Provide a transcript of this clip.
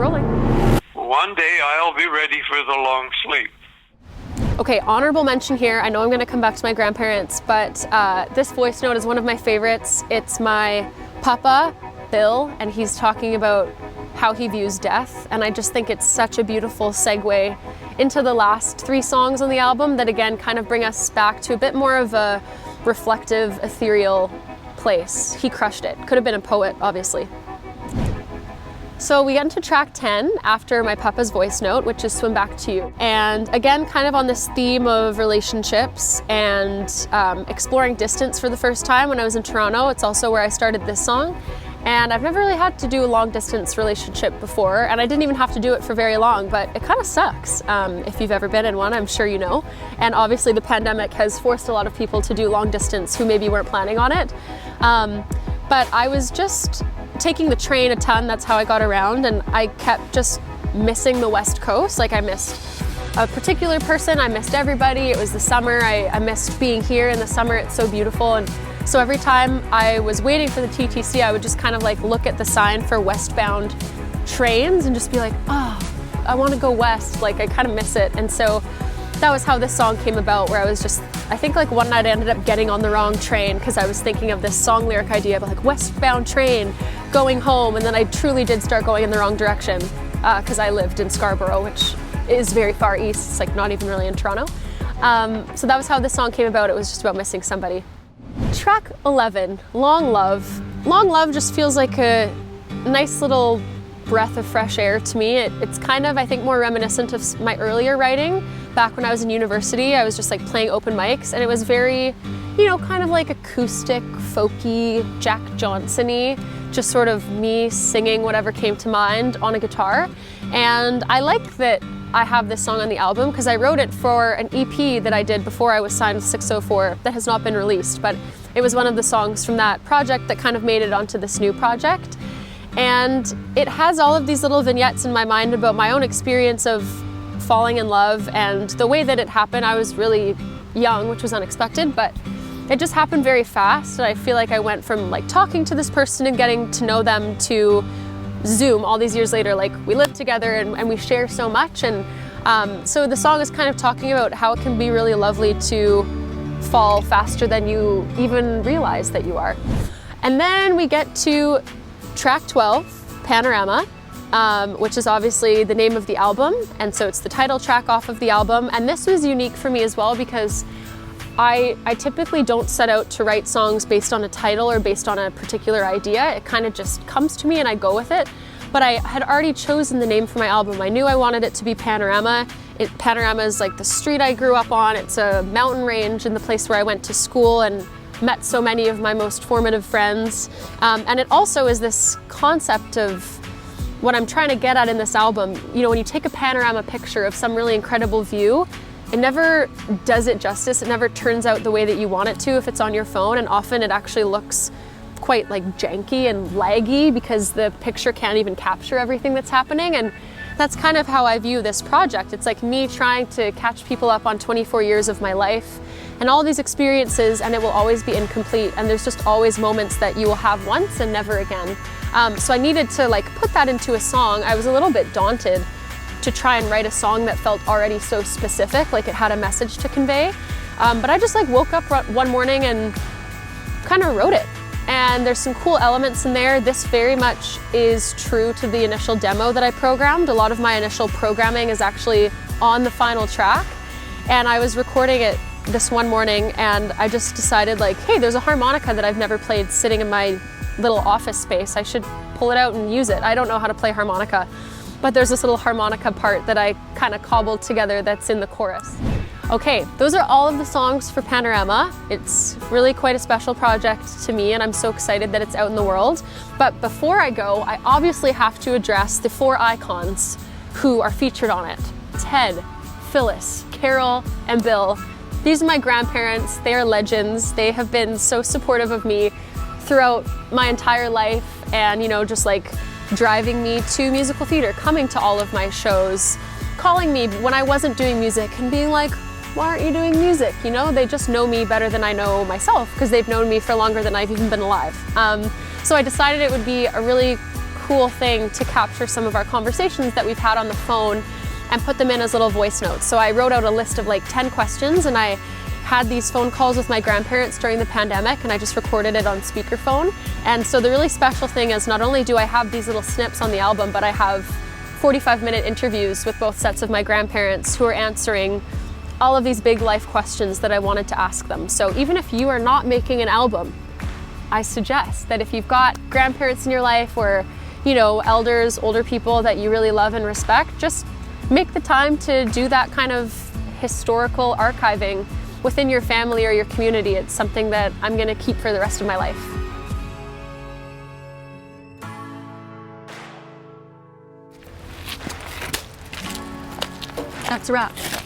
rolling. One day I'll be ready for the long sleep. Okay, honorable mention here. I know I'm going to come back to my grandparents, but this voice note is one of my favorites. It's my papa, Bill, and he's talking about how he views death, and I just think it's such a beautiful segue into the last 3 songs on the album that again kind of bring us back to a bit more of a reflective, ethereal place. He crushed it. Could have been a poet, obviously. So we get into track 10 after my papa's voice note, which is Swim Back to You. And again, kind of on this theme of relationships and exploring distance for the first time when I was in Toronto. It's also where I started this song. And I've never really had to do a long distance relationship before, and I didn't even have to do it for very long, but it kind of sucks. If you've ever been in one, I'm sure you know. And obviously the pandemic has forced a lot of people to do long distance who maybe weren't planning on it. But I was just taking the train a ton, that's how I got around, and I kept just missing the West Coast. Like I missed a particular person, I missed everybody. It was the summer, I missed being here in the summer, it's so beautiful. And so every time I was waiting for the TTC, I would just kind of like look at the sign for westbound trains and just be like, oh, I want to go west, like I kind of miss it. And so that was how this song came about, where I was just, I think like one night I ended up getting on the wrong train because I was thinking of this song lyric idea of like westbound train going home, and then I truly did start going in the wrong direction because I lived in Scarborough, which is very far east. It's like not even really in Toronto. So that was how this song came about. It was just about missing somebody. Track 11, Long Love. Long Love just feels like a nice little breath of fresh air to me. It's kind of, I think, more reminiscent of my earlier writing. Back when I was in university, I was just like playing open mics, and it was very, you know, kind of like acoustic, folky, Jack Johnson-y, just sort of me singing whatever came to mind on a guitar. And I like that I have this song on the album because I wrote it for an EP that I did before I was signed with 604 that has not been released, but it was one of the songs from that project that kind of made it onto this new project. And it has all of these little vignettes in my mind about my own experience of falling in love and the way that it happened. I was really young, which was unexpected, but it just happened very fast. And I feel like I went from like talking to this person and getting to know them to Zoom all these years later. Like we live together and we share so much. And so the song is kind of talking about how it can be really lovely to fall faster than you even realize that you are. And then we get to track 12, Panorama, which is obviously the name of the album. And so it's the title track off of the album. And this was unique for me as well because I typically don't set out to write songs based on a title or based on a particular idea. It kind of just comes to me and I go with it. But I had already chosen the name for my album. I knew I wanted it to be Panorama. Panorama is like the street I grew up on. It's a mountain range in the place where I went to school and met so many of my most formative friends. And it also is this concept of what I'm trying to get at in this album. You know, when you take a panorama picture of some really incredible view, it never does it justice. It never turns out the way that you want it to if it's on your phone, and often it actually looks quite like janky and laggy because the picture can't even capture everything that's happening. And that's kind of how I view this project. It's like me trying to catch people up on 24 years of my life and all these experiences, and it will always be incomplete, and there's just always moments that you will have once and never again. So I needed to like put that into a song. I was a little bit daunted to try and write a song that felt already so specific, like it had a message to convey. But I just like woke up one morning and kind of wrote it. And there's some cool elements in there. This very much is true to the initial demo that I programmed. A lot of my initial programming is actually on the final track. And I was recording it this one morning and I just decided like, hey, there's a harmonica that I've never played sitting in my little office space. I should pull it out and use it. I don't know how to play harmonica, but there's this little harmonica part that I kind of cobbled together that's in the chorus. Okay, those are all of the songs for Panorama. It's really quite a special project to me and I'm so excited that it's out in the world. But before I go, I obviously have to address the 4 icons who are featured on it. Ted, Phyllis, Carol, and Bill. These are my grandparents. They are legends. They have been so supportive of me throughout my entire life and, you know, just like driving me to musical theater, coming to all of my shows, calling me when I wasn't doing music and being like, why aren't you doing music? You know, they just know me better than I know myself because they've known me for longer than I've even been alive. So I decided it would be a really cool thing to capture some of our conversations that we've had on the phone and put them in as little voice notes. So I wrote out a list of like 10 questions, and I had these phone calls with my grandparents during the pandemic, and I just recorded it on speakerphone. And so the really special thing is not only do I have these little snips on the album, but I have 45-minute interviews with both sets of my grandparents who are answering all of these big life questions that I wanted to ask them. So even if you are not making an album, I suggest that if you've got grandparents in your life or, you know, elders, older people that you really love and respect, just make the time to do that kind of historical archiving within your family or your community. It's something that I'm going to keep for the rest of my life. That's a wrap.